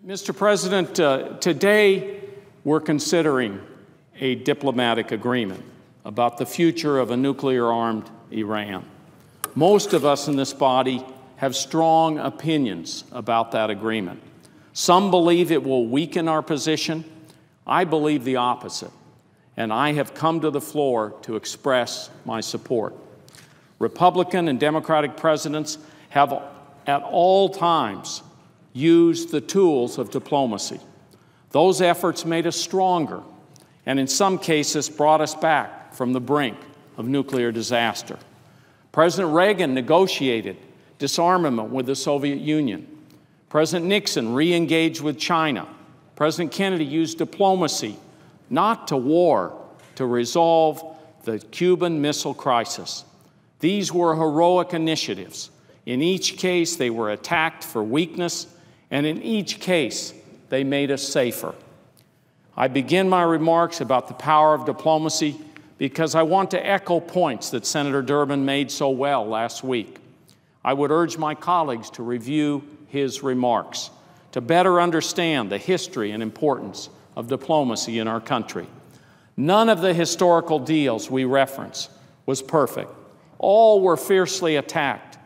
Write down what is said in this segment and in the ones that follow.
Mr. President, today we're considering a diplomatic agreement about the future of a nuclear-armed Iran. Most of us in this body have strong opinions about that agreement. Some believe it will weaken our position. I believe the opposite, and I have come to the floor to express my support. Republican and Democratic presidents have at all times used the tools of diplomacy. Those efforts made us stronger and in some cases brought us back from the brink of nuclear disaster. President Reagan negotiated disarmament with the Soviet Union. President Nixon re-engaged with China. President Kennedy used diplomacy, not to war, to resolve the Cuban Missile Crisis. These were heroic initiatives. In each case, they were attacked for weakness, and in each case, they made us safer. I begin my remarks about the power of diplomacy because I want to echo points that Senator Durbin made so well last week. I would urge my colleagues to review his remarks to better understand the history and importance of diplomacy in our country. None of the historical deals we reference was perfect. All were fiercely attacked,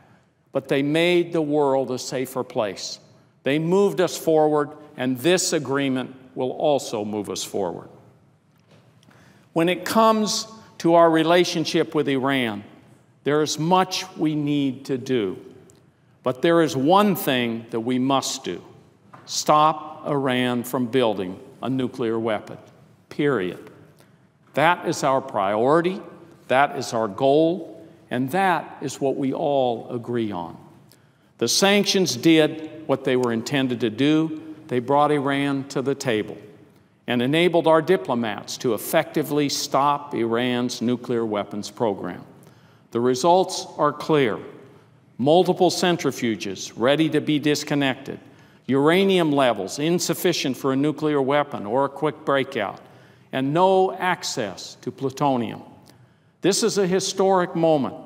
but they made the world a safer place. They moved us forward, and this agreement will also move us forward. When it comes to our relationship with Iran, there is much we need to do. But there is one thing that we must do: stop Iran from building a nuclear weapon, period. That is our priority, that is our goal, and that is what we all agree on. The sanctions did what they were intended to do. They brought Iran to the table and enabled our diplomats to effectively stop Iran's nuclear weapons program. The results are clear. Multiple centrifuges ready to be disconnected, uranium levels insufficient for a nuclear weapon or a quick breakout, and no access to plutonium. This is a historic moment.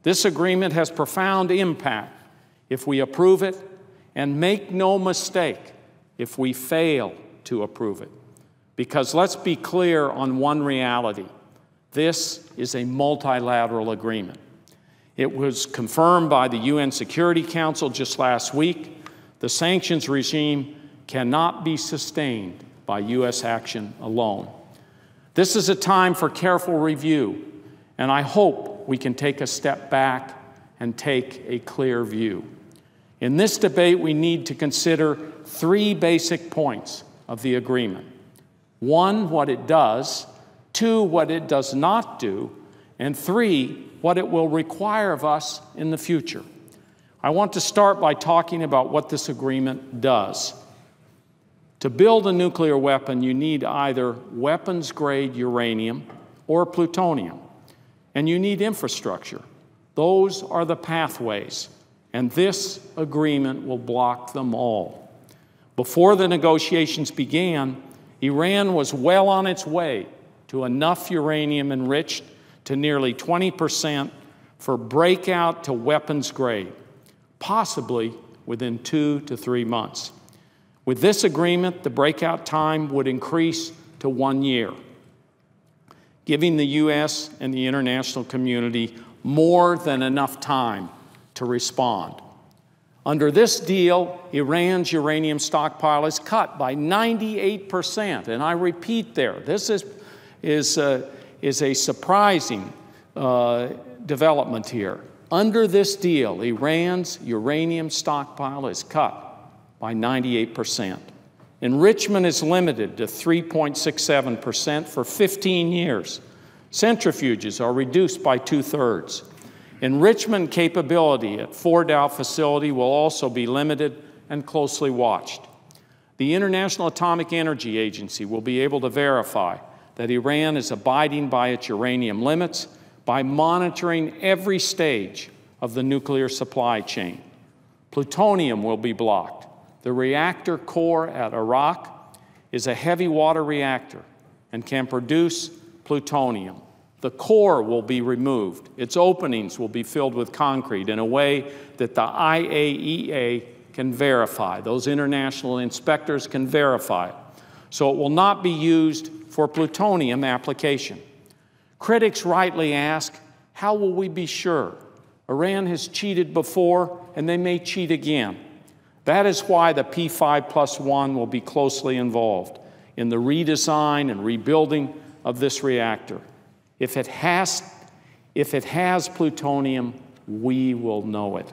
This agreement has profound impact if we approve it, and make no mistake if we fail to approve it. Because let's be clear on one reality: this is a multilateral agreement. It was confirmed by the UN Security Council just last week. The sanctions regime cannot be sustained by U.S. action alone. This is a time for careful review, and I hope we can take a step back and take a clear view. In this debate, we need to consider three basic points of the agreement. One, what it does; two, what it does not do; and three, what it will require of us in the future. I want to start by talking about what this agreement does. To build a nuclear weapon, you need either weapons-grade uranium or plutonium, and you need infrastructure. Those are the pathways, and this agreement will block them all. Before the negotiations began, Iran was well on its way to enough uranium enriched to nearly 20% for breakout to weapons grade, possibly within 2 to 3 months. With this agreement, the breakout time would increase to 1 year, giving the U.S. and the international community more than enough time to respond. Under this deal, Iran's uranium stockpile is cut by 98%, and I repeat there, this is a surprising development here. Under this deal, Iran's uranium stockpile is cut by 98%. Enrichment is limited to 3.67% for 15 years. Centrifuges are reduced by 2/3. Enrichment capability at Fordow facility will also be limited and closely watched. The International Atomic Energy Agency will be able to verify that Iran is abiding by its uranium limits by monitoring every stage of the nuclear supply chain. Plutonium will be blocked. The reactor core at Iraq is a heavy water reactor and can produce plutonium. The core will be removed. Its openings will be filled with concrete in a way that the IAEA can verify. Those international inspectors can verify it. So it will not be used for plutonium application. Critics rightly ask, how will we be sure? Iran has cheated before, and they may cheat again. That is why the P5+1 will be closely involved in the redesign and rebuilding of this reactor. If it has plutonium, we will know it.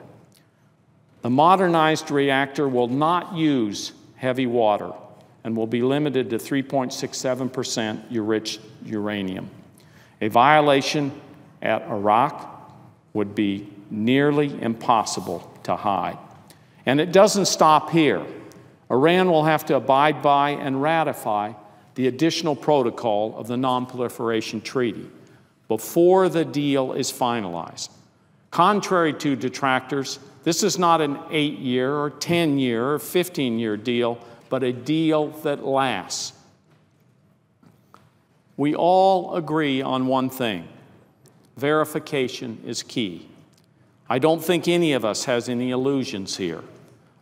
The modernized reactor will not use heavy water and will be limited to 3.67% enriched uranium. A violation at Iraq would be nearly impossible to hide. And it doesn't stop here. Iran will have to abide by and ratify the additional protocol of the Non-Proliferation Treaty before the deal is finalized. Contrary to detractors, this is not an 8-year or 10-year or 15-year deal, but a deal that lasts. We all agree on one thing: verification is key. I don't think any of us has any illusions here.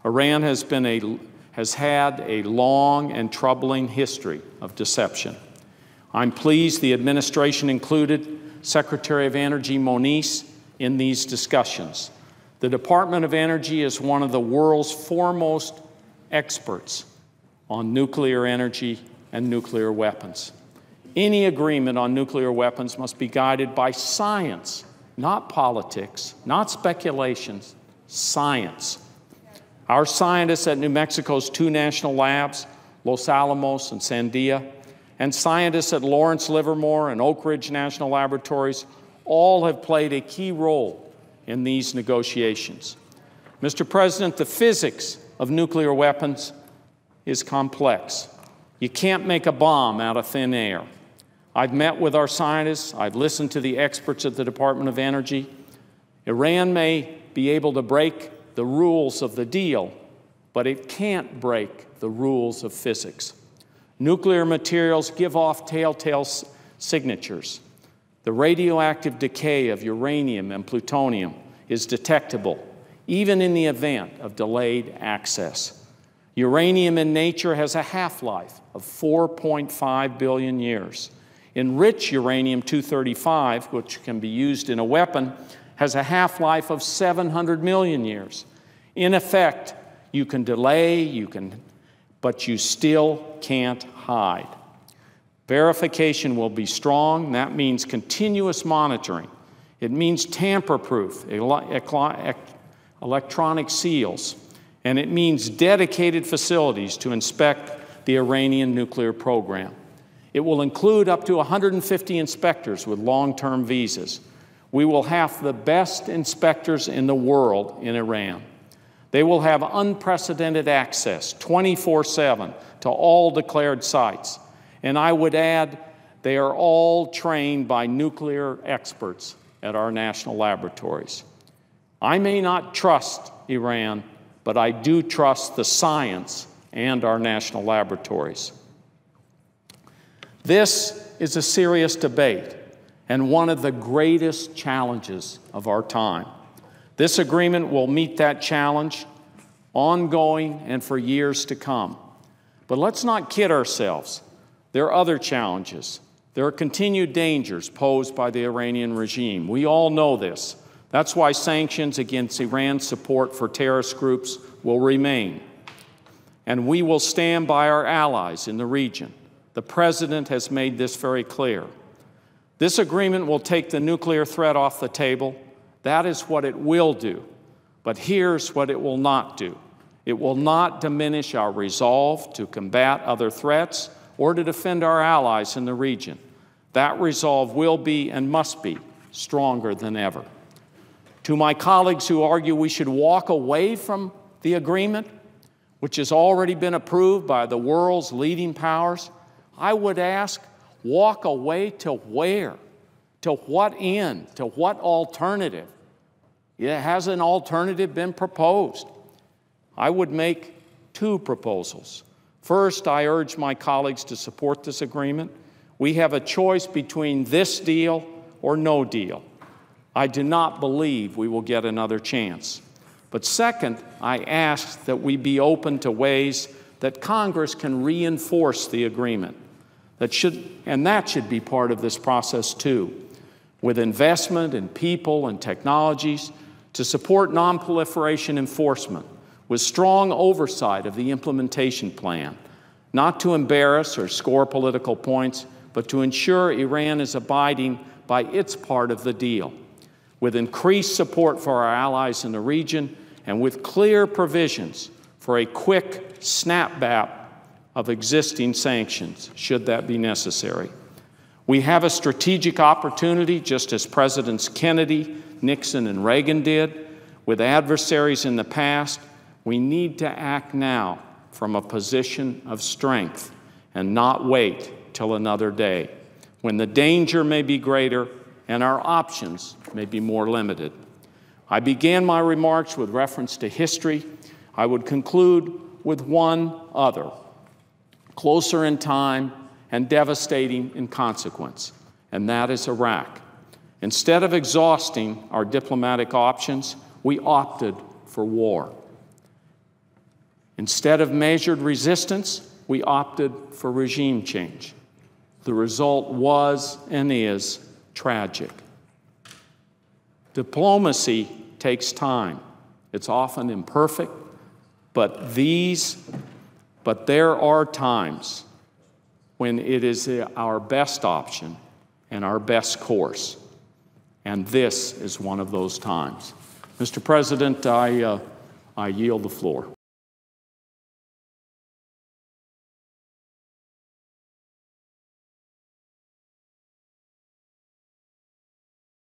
Iran has had a long and troubling history of deception. I'm pleased the administration included Secretary of Energy Moniz in these discussions. The Department of Energy is one of the world's foremost experts on nuclear energy and nuclear weapons. Any agreement on nuclear weapons must be guided by science, not politics, not speculations, science. Our scientists at New Mexico's 2 national labs, Los Alamos and Sandia, and scientists at Lawrence Livermore and Oak Ridge National Laboratories all have played a key role in these negotiations. Mr. President, the physics of nuclear weapons is complex. You can't make a bomb out of thin air. I've met with our scientists. I've listened to the experts at the Department of Energy. Iran may be able to break the rules of the deal, but it can't break the rules of physics. Nuclear materials give off telltale signatures. The radioactive decay of uranium and plutonium is detectable, even in the event of delayed access. Uranium in nature has a half-life of 4.5 billion years. Enriched uranium-235, which can be used in a weapon, has a half-life of 700 million years. In effect, you can delay, but you still can't hide. Verification will be strong. That means continuous monitoring. It means tamper-proof electronic seals. And it means dedicated facilities to inspect the Iranian nuclear program. It will include up to 150 inspectors with long-term visas. We will have the best inspectors in the world in Iran. They will have unprecedented access 24/7 to all declared sites. And I would add, they are all trained by nuclear experts at our national laboratories. I may not trust Iran, but I do trust the science and our national laboratories. This is a serious debate and one of the greatest challenges of our time. This agreement will meet that challenge, ongoing and for years to come. But let's not kid ourselves. There are other challenges. There are continued dangers posed by the Iranian regime. We all know this. That's why sanctions against Iran's support for terrorist groups will remain. And we will stand by our allies in the region. The President has made this very clear. This agreement will take the nuclear threat off the table. That is what it will do. But here's what it will not do. It will not diminish our resolve to combat other threats or to defend our allies in the region. That resolve will be and must be stronger than ever. To my colleagues who argue we should walk away from the agreement, which has already been approved by the world's leading powers, I would ask, walk away to where? To what end? To what alternative? Has an alternative been proposed? I would make 2 proposals. First, I urge my colleagues to support this agreement. We have a choice between this deal or no deal. I do not believe we will get another chance. But second, I ask that we be open to ways that Congress can reinforce the agreement. That should be part of this process too, with investment in people and technologies to support nonproliferation enforcement, with strong oversight of the implementation plan, not to embarrass or score political points, but to ensure Iran is abiding by its part of the deal, with increased support for our allies in the region and with clear provisions for a quick snapback of existing sanctions, should that be necessary. We have a strategic opportunity, just as Presidents Kennedy, Nixon, and Reagan did, with adversaries in the past. We need to act now from a position of strength and not wait till another day, when the danger may be greater and our options may be more limited. I began my remarks with reference to history. I would conclude with one other, closer in time and devastating in consequence, and that is Iraq. Instead of exhausting our diplomatic options, we opted for war. Instead of measured resistance, we opted for regime change. The result was and is tragic. Diplomacy takes time. It's often imperfect, but there are times when it is our best option and our best course. And this is one of those times. Mr. President, I yield the floor.